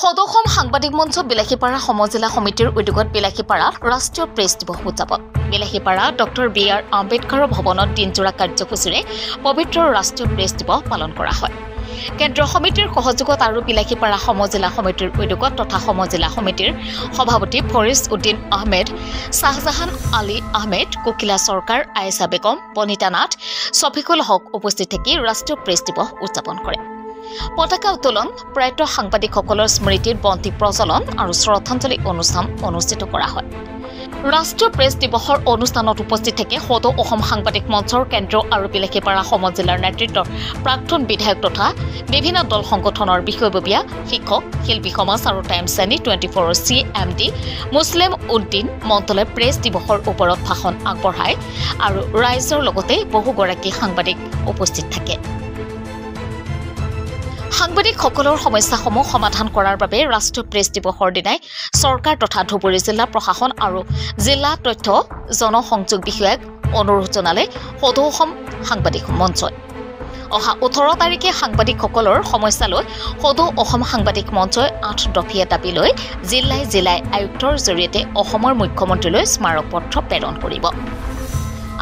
সদৌসম সাংবাদিক মঞ্চ বিলাসীপাৰা সমজিলা সমিতিৰ উদ্যোগত বিলাসীপাৰাত ৰাষ্ট্ৰীয় প্ৰেছ দিৱস উদযাপন। Bilasipara doctor BR. আম্বেদকাৰ ভৱনত দিনজোৰা কাৰ্যসূচীৰে পবিত্ৰ ৰাষ্ট্ৰীয় প্ৰেছ দিৱস পালন কৰা হয়। কেন্দ্ৰীয় সমিতিৰ সহযোগত আৰু বিলাসীপাৰা সমজিলা সমিতিৰ উদ্যোগত তথা সমজিলা সমিতিৰ সভাপতি ফৰিজ উদ্দিন আহমেদ, শ্বাহজাহান আলী আহমেদ, কোকিলা চৰকাৰ, আয়েশা বেগম, বনিতা নাথ, শফিকুল হক উপস্থিত থাকি ৰাষ্ট্ৰীয় প্ৰেছ দিৱস উদযাপন কৰে। পতাকা উত্তোলন, প্ৰয়াত সাংবাদিকসকলৰ স্মৃতিত বন্তি প্ৰজ্বলন আৰু শ্ৰদ্ধাঞ্জলি অনুষ্ঠান অনুষ্ঠিত কৰা হয়। ৰাষ্ট্ৰীয় প্ৰেছ দিৱসৰ অনুষ্ঠানত উপস্থিত থাকে সদৌ অসম সাংবাদিক মঞ্চৰ কেন্দ্ৰ আৰু বিলাসীপাৰা সমজিলাৰ নেতৃত্বৰ প্ৰাক্তন বিধায়ক তথা বিভিন্ন দল সংগঠনৰ বিষয়ববীয়া, শিক্ষক, শিল্পী সমাজ আৰু টাইমছ 24ৰ CMD মুছলিম উদ্দিন মণ্ডলে প্ৰেছ দিৱসৰ ওপৰত ভাষণ আগবঢ়ায় আৰু ৰাইজৰ লগতে বহুগৰাকী সাংবাদিক উপস্থিত থাকে। সাংবাদিকসকলৰ সমস্যাসমূহ সমাধান কৰাৰ বাবে ৰাষ্ট্ৰীয় প্ৰেছ দিৱসৰ দিনাই চৰকাৰ তথা ধুবুৰী জিলা প্ৰশাসন আৰু জিলা তথ্য জনসংযোগ বিষয়াক অনুৰোধ জনালে সদৌ অসম সাংবাদিক মঞ্চই। অহা 18 তাৰিখে সাংবাদিকসকলৰ সমস্যা লৈ সদৌ অসম সাংবাদিক মঞ্চই 8 দফীয়া দাবী লৈ জিলাই জিলাই আয়ুক্তৰ জৰিয়তে অসমৰ মুখ্যমন্ত্ৰীলৈ স্মাৰক পত্ৰ প্ৰেৰণ কৰিব।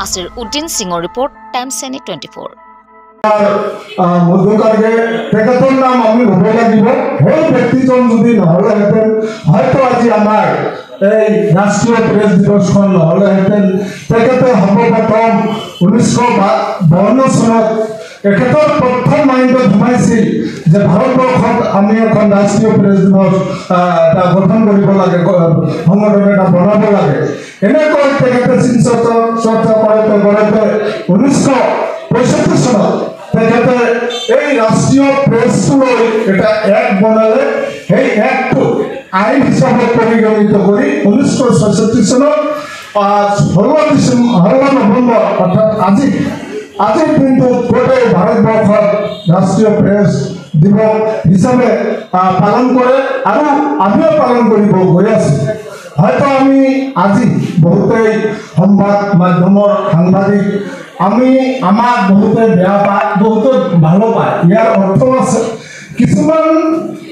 আসিৰ উদ্দিন সিঙৰ ৰিপৰ্ট, টাইমছ 24। মধ্যকালে তেখেতৰ নাম আমি হ'ব লাগিব। সেই ব্যক্তিজন যদি নহ'লেহেঁতেন হয়তো আজি আমাৰ এই ৰাষ্ট্ৰীয় প্ৰেছ দিৱসখন নহ'লেহেঁতেন। তেখেতে সৰ্বপ্ৰথম 1952 চনত তেখেতৰ প্ৰথম মাইণ্ডত সোমাইছিল যে ভাৰতবৰ্ষত আমি এখন ৰাষ্ট্ৰীয় প্ৰেছ দিৱস এটা গঠন কৰিব লাগে, সংগঠন এটা বনাব লাগে। এনেকৈ তেখেতে চৰ্চা কৰোঁতে 1965 চনত তেখেতে এই ৰাষ্ট্ৰীয় প্ৰেছটো লৈ এটা এক্ট বনালে। সেই এক্টটো আইন হিচাপে পৰিগণিত কৰি 1966 চনত 16 নৱেম্বৰ অৰ্থাৎ আজিৰ দিনটোত গোটেই ভাৰতবৰ্ষত ৰাষ্ট্ৰীয় প্ৰেছ দিৱস হিচাপে পালন কৰে আৰু আমিও পালন কৰিব গৈ আছোঁ। হয়তো আমি আজি বহুতেই সংবাদ মাধ্যমৰ সাংবাদিক আমাক বহুতে বেয়া পায়, বহুতে ভালো পায়। ইয়াৰ অৰ্থ আছে, কিছুমান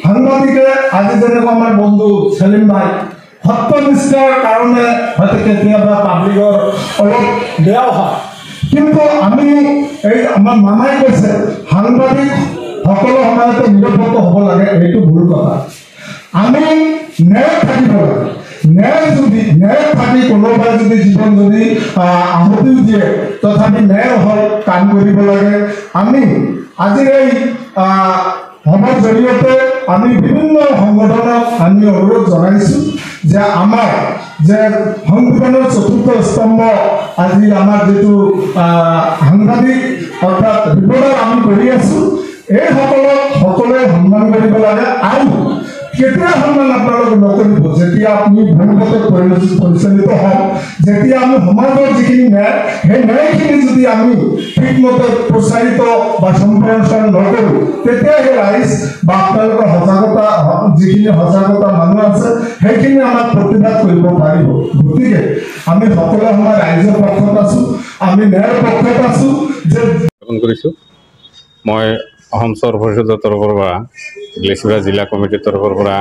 সাংবাদিকে আজি যেনেকৈ আমাৰ বন্ধু সেলিম ভাই সত্যনিষ্ঠাৰ কাৰণে হয়তো কেতিয়াবা পাব্লিকৰ অলপ বেয়াও হয়, কিন্তু আমি এই আমাৰ মামাই কৈছে সাংবাদিক সকলো সময়তে নিৰপেক্ষ হ'ব লাগে, এইটো ভুল কথা। আমি ন্যায় থাকিব লাগে। ন্যায় থাকি কোনোবাই যদি জীৱন যদি আহুতিও দিয়ে তথাপি ন্যায় হৈ কাম কৰিব লাগে। আমি আজিৰ এই সভাৰ জৰিয়তে আমি বিভিন্ন সংগঠনক আমি অনুৰোধ জনাইছোঁ যে আমাৰ যে সংবিধানৰ 4ৰ্থ স্তম্ভ আজি আমাৰ যিটো সাংবাদিক অৰ্থাৎ ৰিপৰ্টাৰ আমি কৰি আছোঁ, এইসকলক সকলোৱে সন্মান কৰিব লাগে। আৰু কেতিয়া সন্মান আপোনালোকে নকৰিব যেতিয়া আপুনি ভুলমতে পৰিচালিত হওক, যেতিয়া আমি সমাজৰ যিখিনি ন্যায়, সেই ন্যায়খিনি যদি আমি ঠিকমতে প্ৰচাৰিত বা সম্প্ৰচাৰ নকৰোঁ, তেতিয়া সেই ৰাইজ বা আপোনালোকৰ যিখিনি সজাগতা মানুহ আছে সেইখিনি আমাক প্ৰতিবাদ কৰিব পাৰিব। গতিকে আমি সকলো সময় ৰাইজৰ পক্ষত আছোঁ, আমি ন্যায়ৰ পক্ষত আছোঁ। কৰিছোঁ মই অসম চৰ পৰিষদৰ তৰফৰ পৰা, বিলাসীপাৰা জিলা কমিটিৰ তৰফৰ পৰা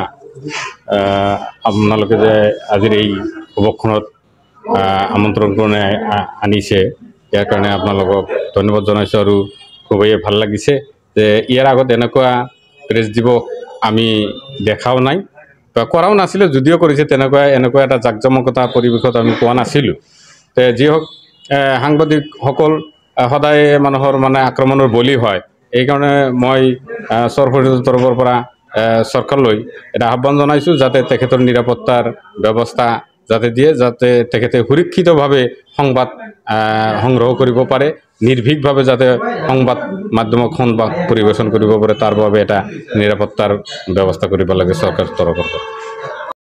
আপোনালোকে যে আজিৰ এই সভাখনত আমন্ত্ৰণ কৰি আনিছে, ইয়াৰ কাৰণে আপোনালোকক ধন্যবাদ জনাইছোঁ আৰু খুবেই ভাল লাগিছে যে ইয়াৰ আগত এনেকুৱা প্ৰেছ দিৱস আমি দেখাও নাই বা কৰাও নাছিলোঁ। যদিও কৰিছে এনেকুৱা এটা জাকজমকতা পৰিৱেশত আমি পোৱা নাছিলোঁ। যি হওক, সাংবাদিকসকল সদায় মানুহৰ আক্ৰমণৰ বলি হয়। এইকাৰণে মই চৰ পৰিষদৰ তৰফৰ পৰা চৰকাৰলৈ এটা আহ্বান জনাইছোঁ যাতে তেখেতৰ নিৰাপত্তাৰ ব্যৱস্থা যাতে দিয়ে, যাতে তেখেতে সুৰক্ষিতভাৱে সংবাদ সংগ্ৰহ কৰিব পাৰে, নিৰ্ভীকভাৱে যাতে সংবাদ মাধ্যমক সংবাদ পৰিৱেশন কৰিব পাৰে, তাৰ বাবে এটা নিৰাপত্তাৰ ব্যৱস্থা কৰিব লাগে চৰকাৰৰ তৰফৰ পৰা।